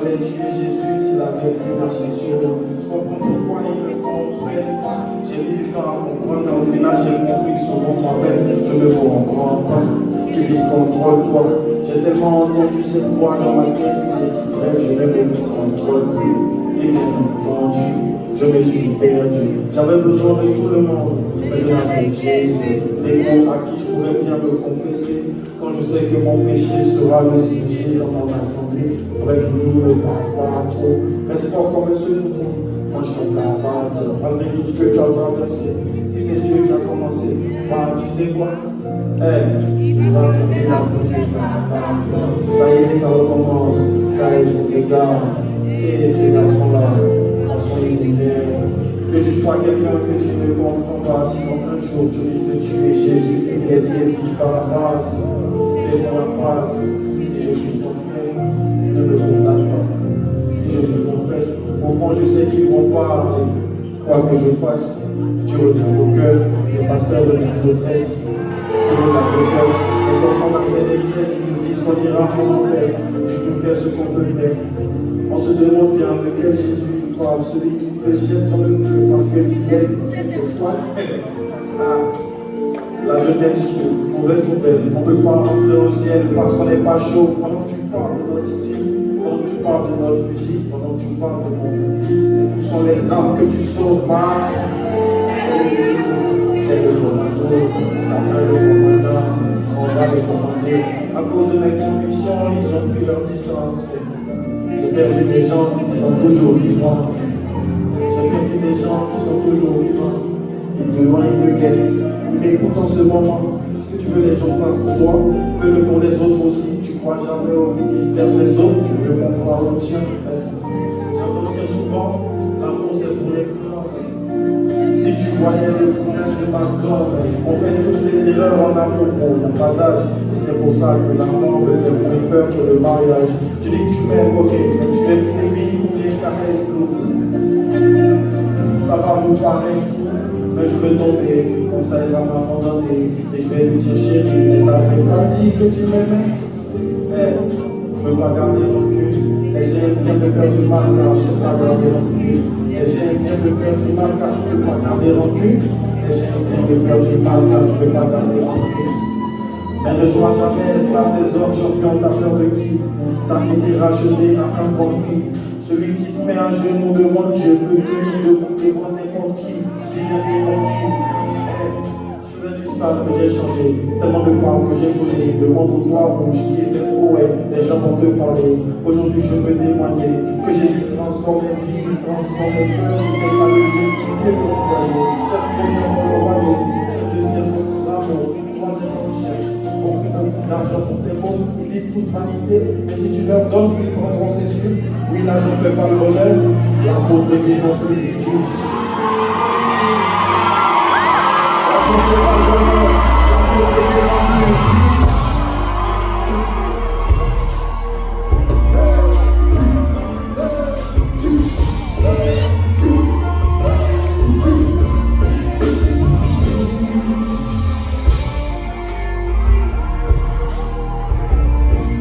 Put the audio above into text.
avait tué Jésus s'il avait vu ma blessure. Je comprends pourquoi ils ne comprennent pas. J'ai mis du temps à comprendre, mais au final j'ai compris que souvent moi-même je ne me comprends pas. Qu'il contrôle-toi. J'ai tellement entendu cette voix dans ma tête que j'ai dit bref, je ne me contrôle plus. Et bien entendu, je me suis perdu. J'avais besoin de tout le monde, mais je n'avais Jésus. Des mots à qui je pourrais bien me confesser. Quand je sais que mon péché sera le sujet dans mon assemblée. Bref, je ne me parle pas trop. Reste fort comme un seul nouveau. Moi je ne parle pas trop. Malgré tout ce que tu as traversé. Si c'est Dieu qui a commencé, bah tu sais quoi? Il va fermer la bouche de ta. Ça y est, ça recommence. Car ils vous égarent. Et ces garçons-là, façon ils m'énervent. Ne juge pas quelqu'un que tu ne comprends pas. Sinon un jour tu risques de tuer Jésus et de laisser vivre par la passe. Fais-moi la passe. Si je suis ton frère, ne me condamne pas. Si je me confesse, au fond je sais qu'ils vont parler. Quoi que je fasse, tu regardes au cœur. Le pasteur regarde l'autresse. Tu regardes au cœur. Et comme on a fait des pièces, ils nous disent qu'on ira en enfer. Tu peux faire ce qu'on peut faire. On se demande bien de quel Jésus il parle, celui qui te jette dans le feu parce que tu es cette étoile. La jeunesse souffre, mauvaise nouvelle, on ne peut pas rentrer au ciel parce qu'on n'est pas chaud. Pendant que tu parles de notre style, pendant que tu parles de notre musique, pendant que tu parles de mon public, où sont les armes que tu sauves, man? C'est le commando, après le commandant, on va les commander. À cause de mes convictions, ils ont pris leur distance. J'ai perdu des gens qui sont toujours vivants. J'ai perdu des gens qui sont toujours vivants. Et de loin, ils me guettent. Ils m'écoutent en ce moment. Est-ce que tu veux les gens passent pour toi? Fais-le pour les autres aussi. Tu crois jamais au ministère des autres. Tu veux qu'on croit au tien. J'entends dire souvent, l'amour c'est pour les grands. Si tu voyais le poulain de ma grand-mère, on fait tous les erreurs en amour, il n'y a pas d'âge. Et c'est pour ça que l'amour me fait moins peur que le mariage. Tu dis que tu m'aimes, ok, mais tu aimes Kevin ou les caresses bleues. Ça va vous paraître fou, mais je vais tomber, comme ça il va m'abandonner. Et je vais lui dire chérie, mais t'avais pas dit que tu m'aimais. Je veux pas garder rancune. Et j'aime bien te faire du mal car je sais pas garder rancune. Et j'aime bien te faire du mal car je peux pas garder rancune. Et j'aime bien te faire du mal car je peux pas garder rancune. Mais ne sois jamais esclave des hommes, champion, t'as peur de qui? T'as été racheté à un prix. Celui qui se met à genoux devant Dieu peut tenir debout devant n'importe qui. Je dis bien n'importe qui. Je fais du sale, mais j'ai changé. Tellement de femmes que j'ai connues, demande au doigt rouge qui était poète. Les gens vont te parler. Aujourd'hui, je peux témoigner que Jésus transforme les vies, transforme les cœurs. Je t'ai pas le jeu, qui est employé. Cherche premièrement le royaume, cherche deuxièmement l'amour. Troisièmement, cherche beaucoup d'argent pour tes mots. Ils disent tous vanité, mais si tu leur donnes, ils prendront ses yeux. Oui, l'argent ne fait pas le bonheur, la pauvreté non plus. L'argent ne fait pas le bonheur, la pauvreté non plus.